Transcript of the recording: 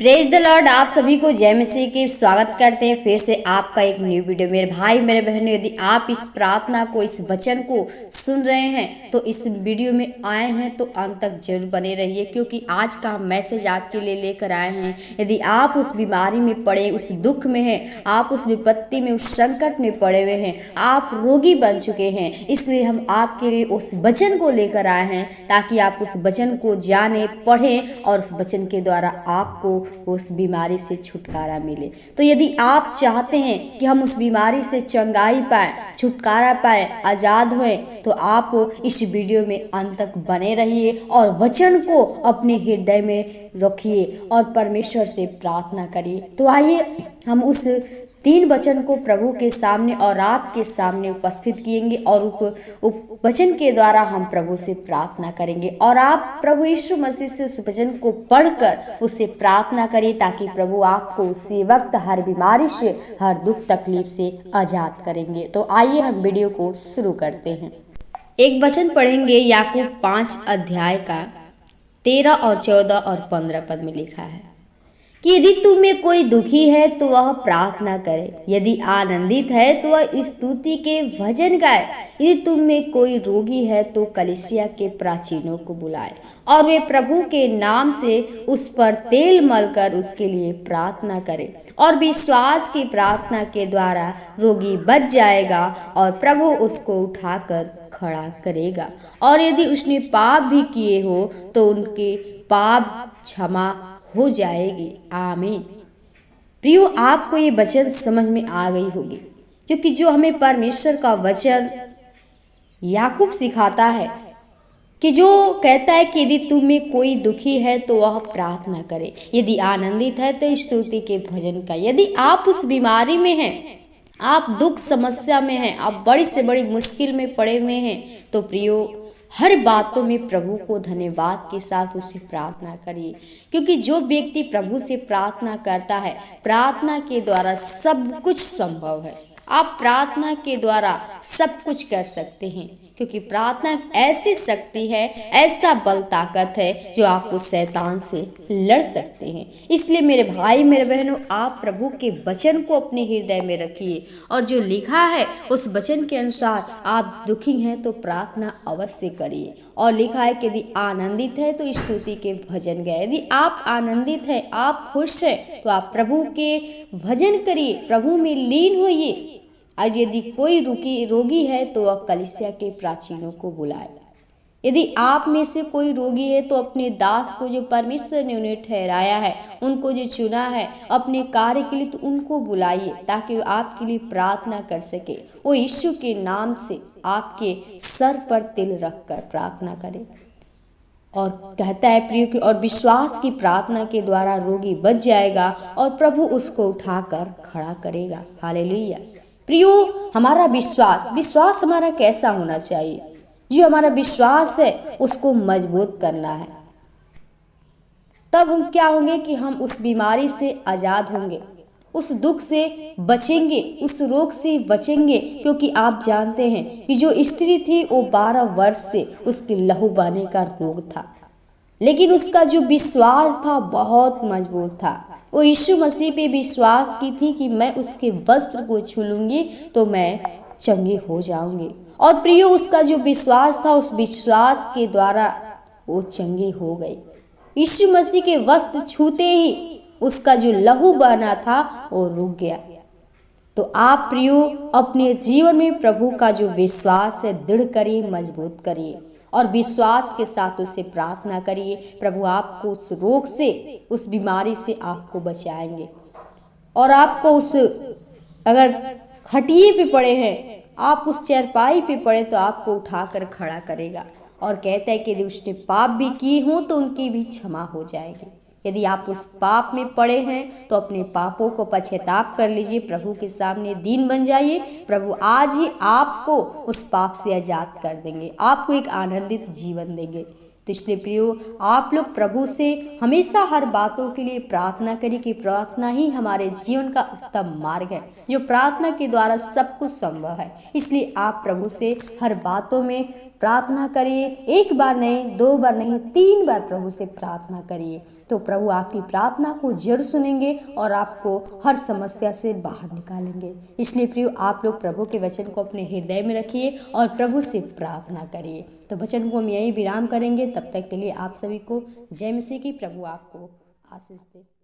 Praise the Lord. आप सभी को जय मसीह की स्वागत करते हैं फिर से आपका एक न्यू वीडियो। मेरे भाई मेरे बहन, यदि आप इस प्रार्थना को, इस वचन को सुन रहे हैं तो इस वीडियो में आए हैं तो अंत तक जरूर बने रहिए, क्योंकि आज का मैसेज आपके लिए लेकर आए हैं। यदि आप उस बीमारी में पड़े, उस दुख में हैं, आप उस विपत्ति में, उस संकट में पड़े हुए हैं, आप रोगी बन चुके हैं, इसलिए हम आपके लिए उस वचन को लेकर आए हैं ताकि आप उस वचन को जाने, पढ़ें और उस वचन के द्वारा आपको उस बीमारी से छुटकारा मिले। तो यदि आप चाहते हैं कि हम उस बीमारी से चंगाई पाएं, छुटकारा पाएं, आज़ाद हुए, तो आप इस वीडियो में अंत तक बने रहिए और वचन को अपने हृदय में रखिए और परमेश्वर से प्रार्थना करिए। तो आइए हम उस 3 वचन को प्रभु के सामने और आपके सामने उपस्थित किएंगे और वचन के द्वारा हम प्रभु से प्रार्थना करेंगे। और आप प्रभु यीशु मसीह से उस वचन को पढ़कर उससे प्रार्थना करिए ताकि प्रभु आपको उसी वक्त हर बीमारी से, हर दुख तकलीफ से आजाद करेंगे। तो आइए हम वीडियो को शुरू करते हैं। एक वचन पढ़ेंगे, याकूब 5 अध्याय का 13 और 14 और 15 पद में लिखा है कि यदि तुम में कोई दुखी है तो वह प्रार्थना करे, यदि आनंदित है तो वह स्तुति के भजन गाए, यदि तुम में कोई रोगी है तो कलीसिया के प्राचीनों को बुलाए और वे प्रभु के नाम से उस पर तेल मलकर उसके लिए प्रार्थना करे। और विश्वास की प्रार्थना के द्वारा रोगी बच जाएगा और प्रभु उसको उठाकर खड़ा करेगा। और यदि उसने पाप भी किए हो तो उनके पाप क्षमा हो जाएगी। आमीन। प्रियो, आपको ये वचन समझ में आ गई होगी, क्योंकि जो हमें परमेश्वर का वचन याकूब सिखाता है कि जो कहता है कि यदि तुम में कोई दुखी है तो वह प्रार्थना करे, यदि आनंदित है तो स्तुति के भजन का। यदि आप उस बीमारी में हैं, आप दुख समस्या में हैं, आप बड़ी से बड़ी मुश्किल में पड़े हुए हैं, तो प्रियो हर बातों में प्रभु को धन्यवाद के साथ उससे प्रार्थना करिए, क्योंकि जो व्यक्ति प्रभु से प्रार्थना करता है, प्रार्थना के द्वारा सब कुछ संभव है। आप प्रार्थना के द्वारा सब कुछ कर सकते हैं, क्योंकि प्रार्थना ऐसी शक्ति है, ऐसा बल ताकत है जो आपको शैतान से लड़ सकते हैं। इसलिए मेरे भाई मेरे बहनों, आप प्रभु के वचन को अपने हृदय में रखिए और जो लिखा है उस वचन के अनुसार आप दुखी हैं तो प्रार्थना अवश्य करिए। और लिखा है कि यदि आनंदित है तो स्तुति के भजन गाए। यदि आप आनंदित हैं, आप खुश हैं, तो आप प्रभु के भजन करिए, प्रभु में लीन होइए। और यदि कोई रोगी है तो वह कलीसिया के प्राचीनों को बुलाए। यदि आप में से कोई रोगी है तो अपने दास को, जो परमेश्वर ने उन्हें ठहराया है, उनको जो चुना है अपने कार्य के लिए, तो उनको बुलाइए ताकि वो आपके लिए प्रार्थना कर सके। वो यीशु के नाम से आपके सर पर तिल रखकर प्रार्थना करे। और कहता है प्रियो कि और विश्वास की प्रार्थना के द्वारा रोगी बच जाएगा और प्रभु उसको उठाकर खड़ा करेगा। हालेलुया। प्रियो, हमारा विश्वास हमारा कैसा होना चाहिए? जो हमारा विश्वास है उसको मजबूत करना है। तब हम क्या होंगे कि हम उस बीमारी से आजाद होंगे, उस दुख से बचेंगे, उस रोग से बचेंगे। क्योंकि आप जानते हैं कि जो स्त्री थी वो 12 वर्ष से उसके लहू बहने का रोग था, लेकिन उसका जो विश्वास था बहुत मजबूत था। वो यीशु मसीह पे विश्वास की थी कि मैं उसके वस्त्र को छू लूंगी तो मैं चंगी हो जाऊंगी। और प्रियो, उसका जो विश्वास था, उस विश्वास के द्वारा वो चंगी हो गई। यीशु मसीह के वस्त्र छूते ही उसका जो लहू बहना था वो रुक गया। तो आप प्रियो अपने जीवन में प्रभु का जो विश्वास है दृढ़ करिए, मजबूत करिए और विश्वास के साथ उसे प्रार्थना करिए। प्रभु आपको उस रोग से, उस बीमारी से आपको बचाएंगे। और आपको उस, अगर खटिए पे पड़े हैं, आप उस चारपाई पे पड़े, तो आपको उठाकर खड़ा करेगा। और कहता है कि यदि उसने पाप भी किए हों तो उनकी भी क्षमा हो जाएगी। यदि आप उस पाप में पड़े हैं तो अपने पापों को पश्चाताप कर लीजिए, प्रभु के सामने दीन बन जाइए। प्रभु आज ही आपको उस पाप से आजाद कर देंगे, आपको एक आनंदित जीवन देंगे। तो इसलिए प्रियो, आप लोग प्रभु से हमेशा हर बातों के लिए प्रार्थना करिए कि प्रार्थना ही हमारे जीवन का उत्तम मार्ग है, जो प्रार्थना के द्वारा सब कुछ संभव है। इसलिए आप प्रभु से हर बातों में प्रार्थना करिए। एक बार नहीं, 2 बार नहीं, 3 बार प्रभु से प्रार्थना करिए, तो प्रभु आपकी प्रार्थना को जरूर सुनेंगे और आपको हर समस्या से बाहर निकालेंगे। इसलिए प्रियो, आप लोग प्रभु के वचन को अपने हृदय में रखिए और प्रभु से प्रार्थना करिए। तो वचन को हम यहीं विराम करेंगे। तब तक के लिए आप सभी को जय मसीह की। प्रभु आपको आशीष दे।